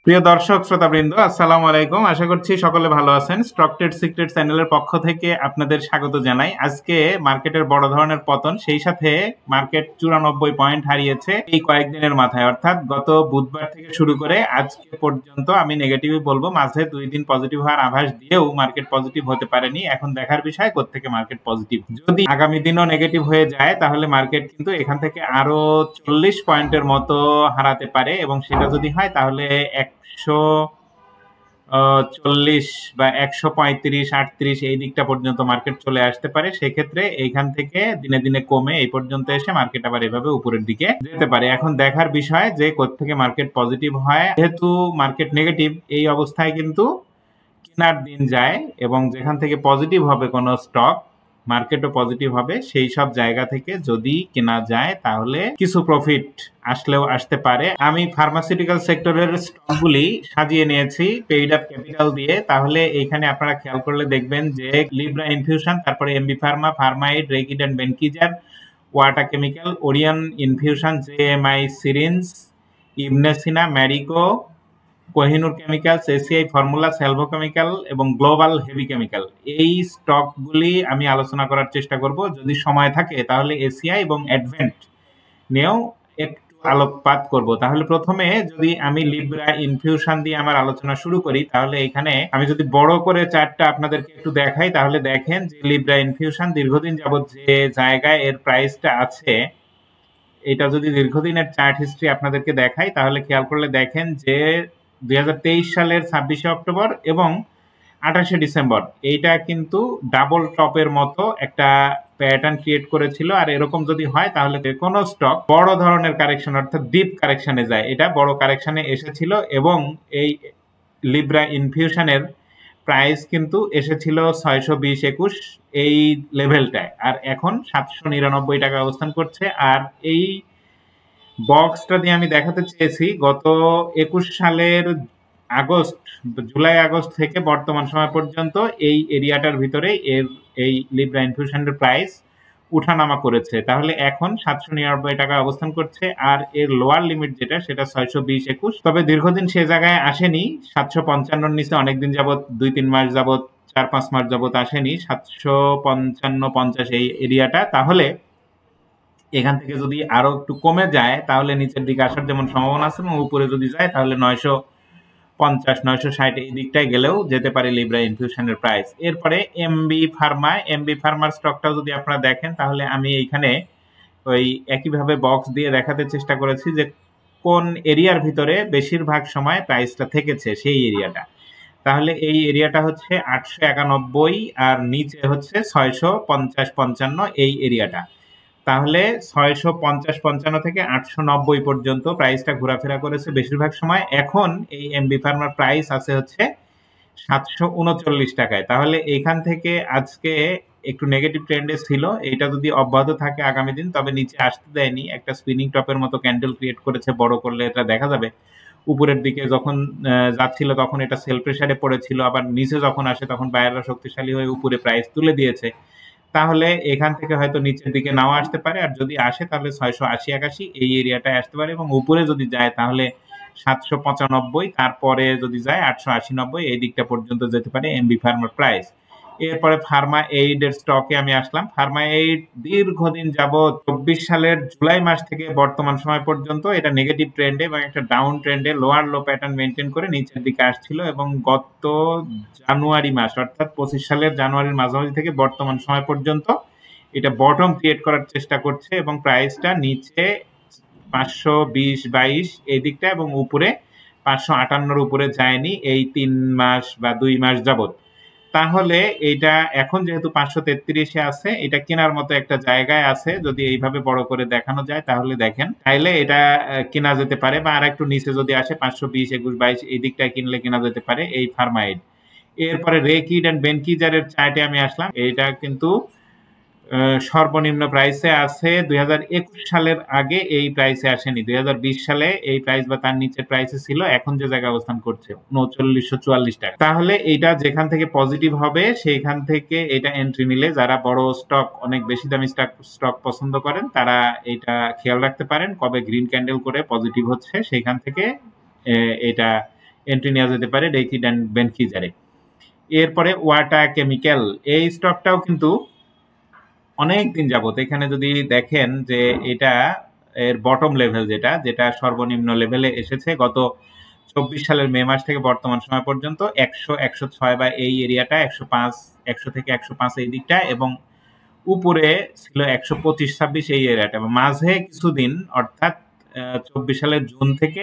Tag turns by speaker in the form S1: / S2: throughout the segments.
S1: প্রিয় দর্শক শ্রোতাবৃন্দ, আসসালামু আলাইকুম। আশা করছি সকলে ভালো আছেন। স্টক ট্রেড সিক্রেট চ্যানেলের পক্ষ থেকে আপনাদের স্বাগত জানাই। আজকে মার্কেটের বড় ধরনের পতন, সেই সাথে মার্কেট 94 পয়েন্ট হারিয়েছে এই কয়েকদিনের মাথায়, অর্থাৎ গত বুধবার থেকে শুরু করে আজকে পর্যন্ত। আমি নেগেটিভই বলবো, মাঝে 2 দিন পজিটিভ হওয়ার আভাস দিয়েও মার্কেট পজিটিভ হতে পারেনি। এখন দেখার বিষয় কোত্থেকে মার্কেট পজিটিভ। যদি আগামী দিনও নেগেটিভ হয়ে যায় তাহলে মার্কেট কিন্তু এখান থেকে আরো 40 পয়েন্টের মতো হারাতে পারে, এবং সেটা যদি হয় তাহলে 140 বা 135-38 এই দিকটা পর্যন্ত মার্কেট চলে আসতে পারে। সেক্ষেত্রে এইখান থেকে দিনে দিনে কমে এই পর্যন্ত এসে মার্কেট আবার এভাবে উপরের দিকে যেতে পারে। এখন দেখার বিষয় যে কোত্থেকে মার্কেট পজিটিভ হয়। যেহেতু মার্কেট নেগেটিভ, এই অবস্থায় কিন্তু কেনার দিন যায়, এবং যেখান থেকে পজিটিভ হবে কোনো স্টক, মার্কেটও পজিটিভ হবে, সেই সব জায়গা থেকে যদি কেনা যায় তাহলে কিছু প্রফিট আসলেও আসতে পারে। আমি ফার্মাসিউটিক্যাল সেক্টরের স্টকগুলি সাজিয়ে নিয়েছি পেইড আপ ক্যাপিটাল দিয়ে। তাহলে এইখানে আপনারা খেয়াল করলে দেখবেন যে লিব্রা ইনফিউশন, তারপরে MB pharma, Pharmaid, Reckitt and Benckiser, Wata chemical, Orion infusion, JMI syringe, Ibn Sina, Marico, Kohinoor chemicals, ACI formula, Salvo chemical এবং গ্লোবাল হেভি কেমিক্যাল, এই স্টকগুলি আমি আলোচনা করার চেষ্টা করব। যদি সময় থাকে তাহলে এসিআই এবং অ্যাডভেন্ট নিয়েও একটু আলোকপাত করব। তাহলে প্রথমে যদি আমি লিব্রা ইনফিউশন দিয়ে আমার আলোচনা শুরু করি, তাহলে এখানে আমি যদি বড় করে চার্টটা আপনাদেরকে একটু দেখাই, তাহলে দেখেন যে লিব্রা ইনফিউশন দীর্ঘদিন যাবত যে জায়গায় এর প্রাইসটা আছে, এটা যদি দীর্ঘদিনের চার্ট হিস্ট্রি আপনাদেরকে দেখাই তাহলে খেয়াল করলে দেখেন যে 2023 সালের 26শে অক্টোবর এবং 28শে ডিসেম্বর এইটা কিন্তু ডাবল টপের মতো একটা প্যাটার্ন ক্রিয়েট করেছিল। আর এরকম যদি হয় তাহলে কোনো স্টক বড় ধরনের কারেকশন অর্থাৎ ডিপ কারেকশনে যায়। এটা বড় কারেকশনে এসেছিল, এবং এই লিব্রা ইনফিউশনের প্রাইস কিন্তু এসেছিল 620-21 এই লেভেলটায়, আর এখন 799 টাকা অবস্থান করছে। আর এই বক্সটা দিয়ে আমি দেখাতে চেয়েছি গত 21 সালের জুলাই আগস্ট থেকে বর্তমান সময় পর্যন্ত এই এরিয়াটার ভিতরে এই লিব্রা ইনফিউশনের প্রাইস উঠানামা করেছে। তাহলে এখন 799 টাকা অবস্থান করছে, আর এর লোয়ার লিমিট যেটা সেটা 620-21। তবে দীর্ঘদিন সে জায়গায় আসেনি, 755 নিচে অনেকদিন যাবত, 2-3 মাস যাবত, 4-5 মাস যাবত আসেনি 755-50 এই এরিয়াটা। তাহলে এখান থেকে যদি আরো একটু কমে যায় তাহলে নিচের দিকে আসার যেমন সম্ভাবনা আছে, এবং উপরে যদি যায় তাহলে 950-960 এই দিকটায় গেলেও যেতে পারে লিব্রা ইনফিউশনের প্রাইস। এরপরে এমবি ফার্মার স্টকটাও যদি আপনারা দেখেন তাহলে আমি এইখানে ওই একইভাবে বক্স দিয়ে দেখাতে চেষ্টা করেছি যে কোন এরিয়ার ভিতরে বেশিরভাগ সময় প্রাইসটা থেকেছে সেই এরিয়াটা। তাহলে এই এরিয়াটা হচ্ছে 891 আর নিচে হচ্ছে 650-55 এই এরিয়াটা। তাহলে 650-55 থেকে 890 পর্যন্ত প্রাইসটা ঘোরাফেরা করেছে বেশিরভাগ সময়। এখন এই এমবি ফার্মার প্রাইস আছে হচ্ছে 739 টাকায়। তাহলে এইখান থেকে আজকে একটু নেগেটিভ ট্রেন্ডে ছিল, এইটা যদি অব্যাহত থাকে আগামী দিন, তবে নিচে আসতে দেয়নি, একটা স্পিনিং টপের মতো ক্যান্ডেল ক্রিয়েট করেছে। বড় করলে এটা দেখা যাবে উপরের দিকে যখন যাচ্ছিল তখন এটা সেল প্রেসারে পড়েছিল, আবার নিচে যখন আসে তখন বায়াররা শক্তিশালী হয়ে উপরে প্রাইস তুলে দিয়েছে। তাহলে এখান থেকে হয়তো নিচের দিকে নাও আসতে পারে, আর যদি আসে তাহলে 680-81 এই এরিয়াটায় আসতে পারে, এবং উপরে যদি যায় তাহলে 795, তারপরে যদি যায় 880-90 এই দিকটা পর্যন্ত যেতে পারে এমবি ফার্মার প্রাইস। এরপরে ফার্মা এইড এর স্টকে আমি আসলাম। ফার্মা এইড দীর্ঘদিন যাবত 24 সালের জুলাই মাস থেকে বর্তমান সময় পর্যন্ত এটা নেগেটিভ ট্রেন্ডে এবং একটা ডাউন ট্রেন্ডে লোয়ার লো প্যাটার্ন মেনটেন করে নিচের দিকে আসছিল, এবং গত জানুয়ারি মাস অর্থাৎ 25 সালের জানুয়ারির মাঝামাঝি থেকে বর্তমান সময় পর্যন্ত এটা বটম ক্রিয়েট করার চেষ্টা করছে, এবং প্রাইসটা নিচে 520-22 এই দিকটা এবং উপরে 558-র উপরে যায়নি এই 3 মাস বা 2 মাস যাবত। তাহলে এটা এখন যেহেতু 533-এ আছে, এটা কেনার মতো একটা জায়গায় আছে। যদি এইভাবে বড় করে দেখানো যায় তাহলে দেখেন তাইলে এটা কেনা যেতে পারে, বা আর একটু নিচে যদি আসে 520-21-22 এই দিকটায় কিনলে কেনা যেতে পারে এই ফার্মাইড। এরপরে রেকিড অ্যান্ড বেনকিজারের চার্টে আমি আসলাম। এটা কিন্তু সর্বনিম্ন প্রাইসে আছে 2021 সালের আগে এই প্রাইসে আসেনি। 2020 সালে এই প্রাইস বা তার নিচের প্রাইসে ছিল, এখন যে জায়গায় অবস্থান করছে 3944 টাকা। তাহলে এইটা যেখান থেকে পজিটিভ হবে সেইখান থেকে এটা এন্ট্রি নিলে যারা বড় স্টক, অনেক বেশি দামি স্টক পছন্দ করেন তারা এটা খেয়াল রাখতে পারেন কবে গ্রিন ক্যান্ডেল করে পজিটিভ হচ্ছে, সেইখান থেকে এটা এন্ট্রি নেওয়া যেতে পারে ডেইকি বেনকিজারে। এরপরে ওয়াটা কেমিক্যাল, এই স্টকটাও কিন্তু অনেক দিন যাবত এখানে যদি দেখেন যে এটা এর বটম লেভেল যেটা যেটা সর্বনিম্ন লেভেলে এসেছে গত 24 সালের মে মাস থেকে বর্তমান সময় পর্যন্ত 100 106 বা এই এরিয়াটা 105 100 থেকে 105 এই দিকটা, এবং উপরে ছিল 125-26 এই এরিয়াটা। মাঝে কিছুদিন অর্থাৎ 24 সালের জুন থেকে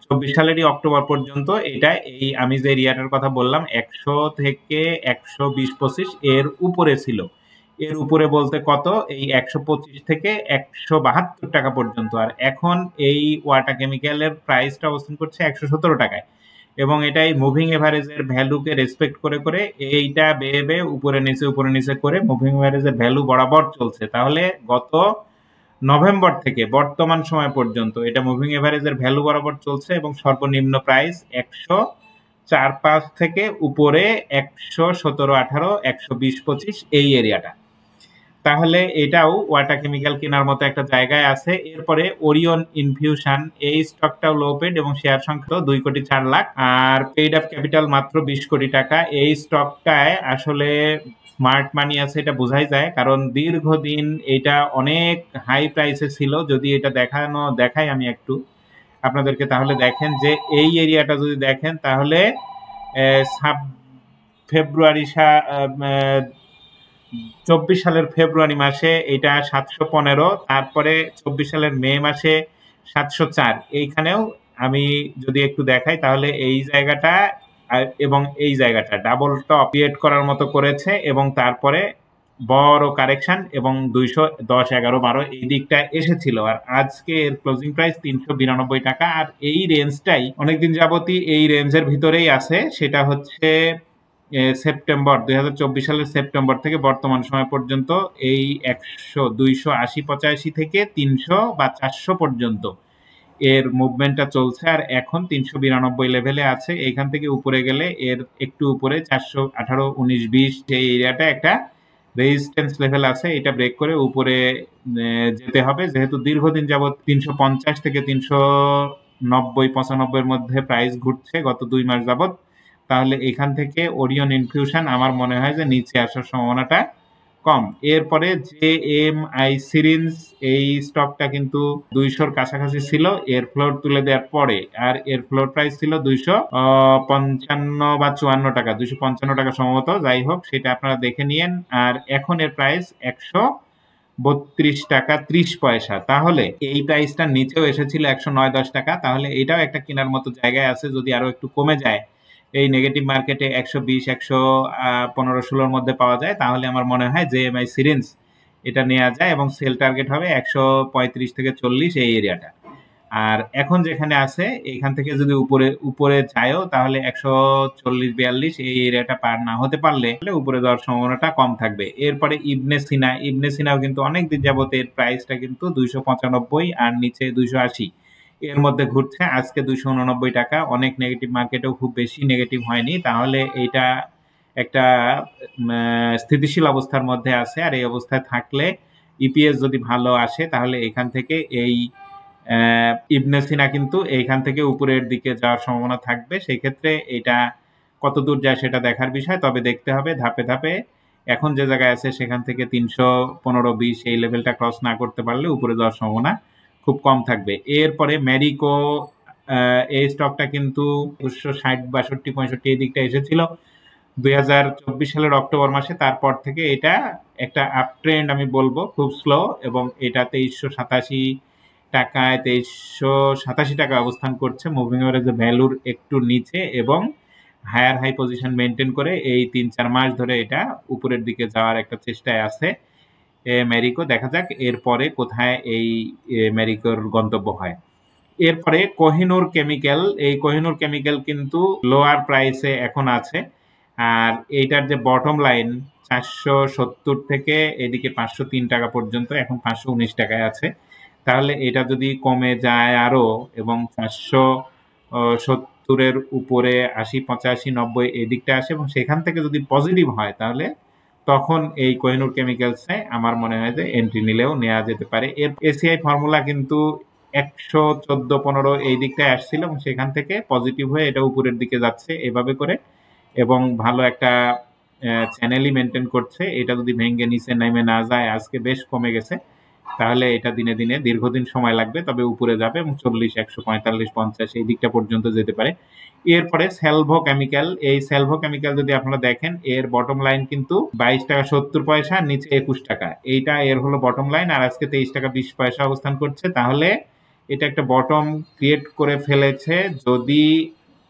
S1: 24 সালেরই অক্টোবর পর্যন্ত এটা এই আমি যে এরিয়াটার কথা বললাম 100 থেকে 120-25 এর উপরে ছিল। এর উপরে বলতে কত, এই 125 থেকে 172 টাকা পর্যন্ত। আর এখন এই ওয়াটা কেমিক্যালের প্রাইসটা অবস্থান করছে 117 টাকায়, এবং এটা এই মুভিং এভারেজের ভ্যালুকে রেসপেক্ট করে করে এইটা বেয়ে বেয়ে উপরে নিচে করে মুভিং এভারেজের ভ্যালু বরাবর চলছে। তাহলে গত নভেম্বর থেকে বর্তমান সময় পর্যন্ত এটা মুভিং এভারেজের ভ্যালু বরাবর চলছে, এবং সর্বনিম্ন প্রাইস 104-5 থেকে উপরে 117-18, 120-25 এই এরিয়াটা। তাহলে এটাও ওয়াটা কেমিক্যাল কেনার মতো একটা জায়গায় আছে। এরপরে ওরিয়ন ইনফিউশন, এই স্টকটাও লো পেড এবং শেয়ার সংখ্যা 2,04,00,000 আর পেইড আপ ক্যাপিটাল মাত্র 20 কোটি টাকা। এই স্টকটায় আসলে স্মার্ট মানি আছে এটা বোঝাই যায়, কারণ দীর্ঘদিন এটা অনেক হাই প্রাইসে ছিল। যদি এটা দেখাই আমি একটু আপনাদেরকে, তাহলে দেখেন যে এই এরিয়াটা যদি দেখেন তাহলে ফেব্রুয়ারি 24 সালের ফেব্রুয়ারি মাসে এটা 715, তারপরে 24 সালের মে মাসে 704। এইখানেও আমি যদি একটু দেখাই তাহলে এই জায়গাটা এবং এই জায়গাটা ডাবল টপ ক্রিয়েট করার মতো করেছে, এবং তারপরে বড় কারেকশন এবং 210, 11, 12 এই দিকটা এসেছিল। আর আজকে এর ক্লোজিং প্রাইস 392 টাকা। আর এই রেঞ্জটাই অনেকদিন যাবতই এই রেঞ্জের ভিতরেই আছে। সেটা হচ্ছে সেপ্টেম্বর 2024 সালের সেপ্টেম্বর থেকে বর্তমান সময় পর্যন্ত এই 100, 280, 85 থেকে 300 বা 400 পর্যন্ত এর মুভমেন্টটা চলছে। আর এখন 392 লেভেলে আছে। এখান থেকে উপরে গেলে এর একটু উপরে 418, 19, 20 এই এরিয়াটা একটা রেজিস্ট্যান্স লেভেল আছে। এটা ব্রেক করে উপরে যেতে হবে, যেহেতু দীর্ঘদিন যাবত 350 থেকে 390, 95 এর মধ্যে প্রাইস ঘুরছে গত 2 মাস যাবত। তাহলে এখান থেকে ওরিয়ন ইনফিউশন আমার মনে হয় যে নিচে আসার সম্ভাবনাটা কম। এরপরে যে এমআই সিরিজ, এই স্টকটা কিন্তু 200-র কাছাকাছি ছিল এর ফ্লোর তুলে দেওয়ার পরে, আর এর ফ্লোর প্রাইস ছিল 255 বা 54 টাকা, 255 টাকা সম্ভবত। যাই হোক, সেটা আপনারা দেখে নিয়েন। আর এখন এর প্রাইস 132 টাকা 30 পয়সা। তাহলে এই প্রাইসটা নিচেও এসেছিল 109-10 টাকা। তাহলে এটাও একটা কেনার মতো জায়গায় আছে। যদি আরো একটু কমে যায়, এই নেগেটিভ মার্কেটে 120, 115-16 মধ্যে পাওয়া যায়, তাহলে আমার মনে হয় যে এমআই সিরিজ এটা নেওয়া যায়, এবং সেল টার্গেট হবে 135 থেকে 40 এই এরিয়াটা। আর এখন যেখানে আছে এখান থেকে যদি উপরে যায়ও, তাহলে 140-42 এই এরিয়াটা পার না হতে পারলে উপরে যাওয়ার সম্ভাবনাটা কম থাকবে। এরপরে ইবনে সিনাও কিন্তু অনেক দিন যাবত এর প্রাইসটা কিন্তু 295 আর নিচে 280 এর মধ্যে ঘুরছে। আজকে 289 টাকা। অনেক নেগেটিভ মার্কেটেও খুব বেশি নেগেটিভ হয়নি। তাহলে এইটা একটা স্থিতিশীল অবস্থার মধ্যে আছে। আর এই অবস্থায় থাকলে ইপিএস যদি ভালো আসে, তাহলে এখান থেকে এই ইবনে সিনা কিন্তু এইখান থেকে উপরের দিকে যাওয়ার সম্ভাবনা থাকবে। সেই ক্ষেত্রে এটা কত দূর যায় সেটা দেখার বিষয়। তবে দেখতে হবে ধাপে ধাপে। এখন যে জায়গায় আছে সেখান থেকে 315-20 এই লেভেলটা ক্রস না করতে পারলে উপরে যাওয়ার সম্ভাবনা খুব কম থাকবে। এরপরে ম্যারিকো, এই স্টকটা কিন্তু 60, 62, 65 এই দিকটা এসেছিল 2024 সালের অক্টোবর মাসে। তারপর থেকে এটা একটা আপ ট্রেন্ড আমি বলবো, খুব স্লো, এবং এটা 2387 টাকায় 2387 টাকা অবস্থান করছে মুভিং এভারেজের ভ্যালুর একটু নিচে, এবং হায়ার হাই পজিশন মেনটেন করে এই 3-4 মাস ধরে এটা উপরের দিকে যাওয়ার একটা চেষ্টায় আছে ম্যারিকো। দেখা যাক এরপরে কোথায় এই ম্যারিকোর গন্তব্য হয়। এরপরে কোহিনুর কেমিক্যাল, এই কোহিনুর কেমিক্যাল কিন্তু লোয়ার প্রাইসে এখন আছে। আর এইটার যে বটম লাইন 470 থেকে এদিকে 503 টাকা পর্যন্ত, এখন 519 টাকায় আছে। তাহলে এটা যদি কমে যায় আরো, এবং 570-এর উপরে 80, 85, 90 এই দিকটা আসে, এবং সেখান থেকে যদি পজিটিভ হয়, তাহলে তখন এই কোহিনুর কেমিক্যালসে আমার মনে হয় যে এন্ট্রি নিলেও নেওয়া যেতে পারে। এর এসিআই ফর্মুলা কিন্তু 114-15 এই দিকটায় আসছিল এবং সেখান থেকে পজিটিভ হয়ে এটা উপরের দিকে যাচ্ছে এভাবে করে, এবং ভালো একটা চ্যানেলই মেনটেন করছে। এটা যদি ভেঙে নিচে নেমে না যায়, আজকে বেশ কমে গেছে, তাহলে এটা দিনে দিনে দীর্ঘদিন সময় লাগবে, তবে উপরে যাবে এবং 40, 145, 50 এই দিকটা পর্যন্ত যেতে পারে। এরপরে সেলভো কেমিক্যাল, এই সেলভো কেমিক্যাল যদি আপনারা দেখেন, এর বটম লাইন কিন্তু 22 টাকা 70 পয়সা, নিচে 21 টাকা, এইটা এর হলো বটম লাইন, আর আজকে 23 টাকা 20 পয়সা অবস্থান করছে। তাহলে এটা একটা বটম ক্রিয়েট করে ফেলেছে। যদি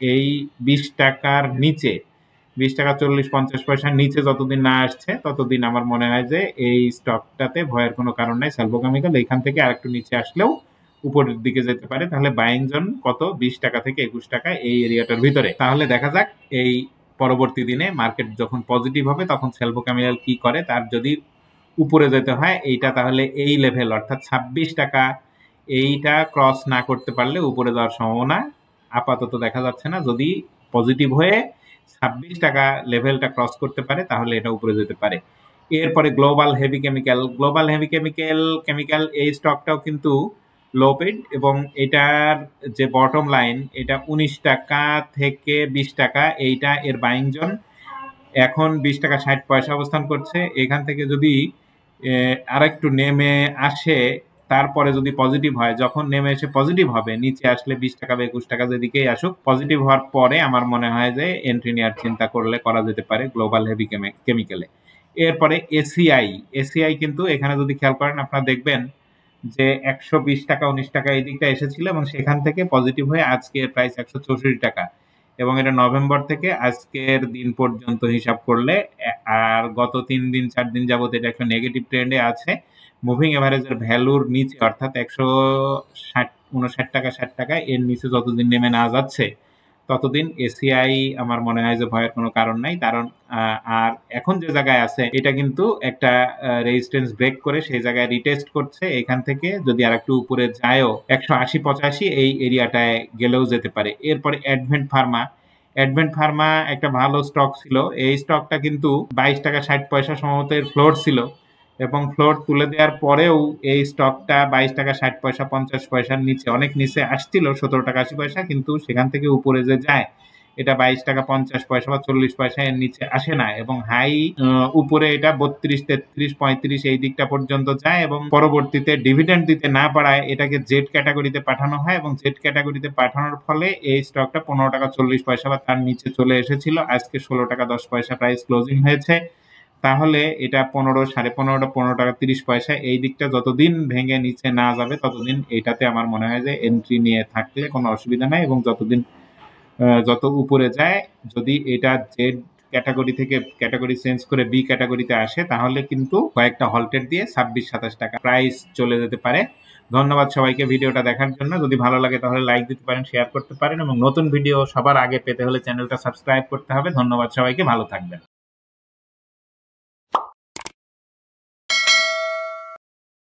S1: এই 20 টাকার নিচে, 20 টাকা 40-50 পয়সার নিচে যতদিন না আসছে, ততদিন আমার মনে হয় যে এই স্টকটাতে ভয়ের কোনো কারণ নাই। সেলভো কেমিক্যাল এখান থেকে আরেকটু নিচে আসলেও উপরের দিকে যেতে পারে। তাহলে বাইং জোন কত? 20 টাকা থেকে 21 টাকা, এই এরিয়াটার ভিতরে। তাহলে দেখা যাক এই পরবর্তী দিনে মার্কেট যখন পজিটিভ হবে তখন সেলভো কেমিক্যাল কি করে। তার যদি উপরে যেতে হয়, এইটা তাহলে এই লেভেল অর্থাৎ 26 টাকা, এইটা ক্রস না করতে পারলে উপরে যাওয়ার সম্ভাবনা আপাতত দেখা যাচ্ছে না। যদি পজিটিভ হয়ে 26 টাকা লেভেলটা ক্রস করতে পারে তাহলে এটা উপরে যেতে পারে। এরপরে global heavy chemical, global heavy chemical এই স্টকটাও কিন্তু লো পেড, এবং এটার যে বটম লাইন এটা 19 টাকা থেকে 20 টাকা, এইটা এর বাইং জোন। এখন 20 টাকা 60 পয়সা অবস্থান করছে। এখান থেকে যদি আরেকটু নেমে আসে, তারপরে যদি পজিটিভ হয়, যখন নেমে এসে পজিটিভ হবে, নিচে আসলে 20 টাকা বা 21 টাকা যেদিকেই আসুক, পজিটিভ হওয়ার পরে আমার মনে হয় যে এন্ট্রি নেওয়ার চিন্তা করলে করা যেতে পারে গ্লোবাল হেভি কেমিক্যালে। এরপরে এসিআই কিন্তু এখানে যদি খেয়াল করেন আপনারা দেখবেন যে 120 টাকা 19 টাকা এই দিকটা এসেছিল এবং সেখান থেকে পজিটিভ হয়ে আজকের প্রাইস 164 টাকা, এবং এটা নভেম্বর থেকে আজকের দিন পর্যন্ত হিসাব করলে, আর গত 3 দিন 4 দিন যাবত এটা একটা নেগেটিভ ট্রেন্ডে আছে। মুভিং এভারেজের ভ্যালুর নিচে অর্থাৎ 159 টাকা 60 টাকা এর নিচে যতদিন নেমে না যাচ্ছে ততদিন এসিআই আমার মনে হয় যে ভয়ের কোনো কারণ নাই। কারণ আর এখন যে জায়গায় আছে এটা কিন্তু একটা রেজিস্ট্যান্স ব্রেক করে সেই জায়গায় রিটেস্ট করছে। এখান থেকে যদি আর একটু উপরে যায়ও 180-85 এই এরিয়াটায় গেলেও যেতে পারে। এরপরে অ্যাডভেন্ট ফার্মা একটা ভালো স্টক ছিল। এই স্টকটা কিন্তু 22 টাকা 60 পয়সা সম্ভবত এর ফ্লোর ছিল, এবং ফ্লোর তুলে দেওয়ার পরেও এই স্টকটা 22 টাকা 60 পয়সা 50 পয়সার নিচে, অনেক নিচে আসছিল 17 টাকা 80 পয়সা, কিন্তু সেখান থেকে উপরে যে যায় এটা 22 টাকা 50 পয়সা বা 40 পয়সা এর নিচে আসে না, এবং হাই উপরে এটা 32, 33, 35 এই দিকটা পর্যন্ত যায়, এবং পরবর্তীতে ডিভিডেন্ড দিতে না পারায় এটাকে জেড ক্যাটাগরিতে পাঠানো হয়, এবং জেড ক্যাটাগরিতে পাঠানোর ফলে এই স্টকটা 15 টাকা 40 পয়সা বা তার নিচে চলে এসেছিল। আজকে 16 টাকা 10 পয়সা প্রাইস ক্লোজিং হয়েছে। তাহলে এটা 15, 15.5, 15 টাকা 30 পয়সা এই দিকটা যতদিন ভেঙে নিচে না যাবে ততদিন এটাতে আমার মনে হয় যে এন্ট্রি নিয়ে থাকলে কোনো অসুবিধা নাই, এবং যত উপরে যায়, যদি এটা জেড ক্যাটাগরি থেকে ক্যাটাগরি চেঞ্জ করে বি ক্যাটাগরিতে আসে তাহলে কিন্তু কয়েকটা হল্টের দিয়ে 26-27 টাকা প্রাইস চলে যেতে পারে। ধন্যবাদ সবাইকে ভিডিওটা দেখার জন্য। যদি ভালো লাগে তাহলে লাইক দিতে পারেন, শেয়ার করতে পারেন, এবং নতুন ভিডিও সবার আগে পেতে হলে চ্যানেলটা সাবস্ক্রাইব করতে হবে। ধন্যবাদ সবাইকে, ভালো থাকবেন।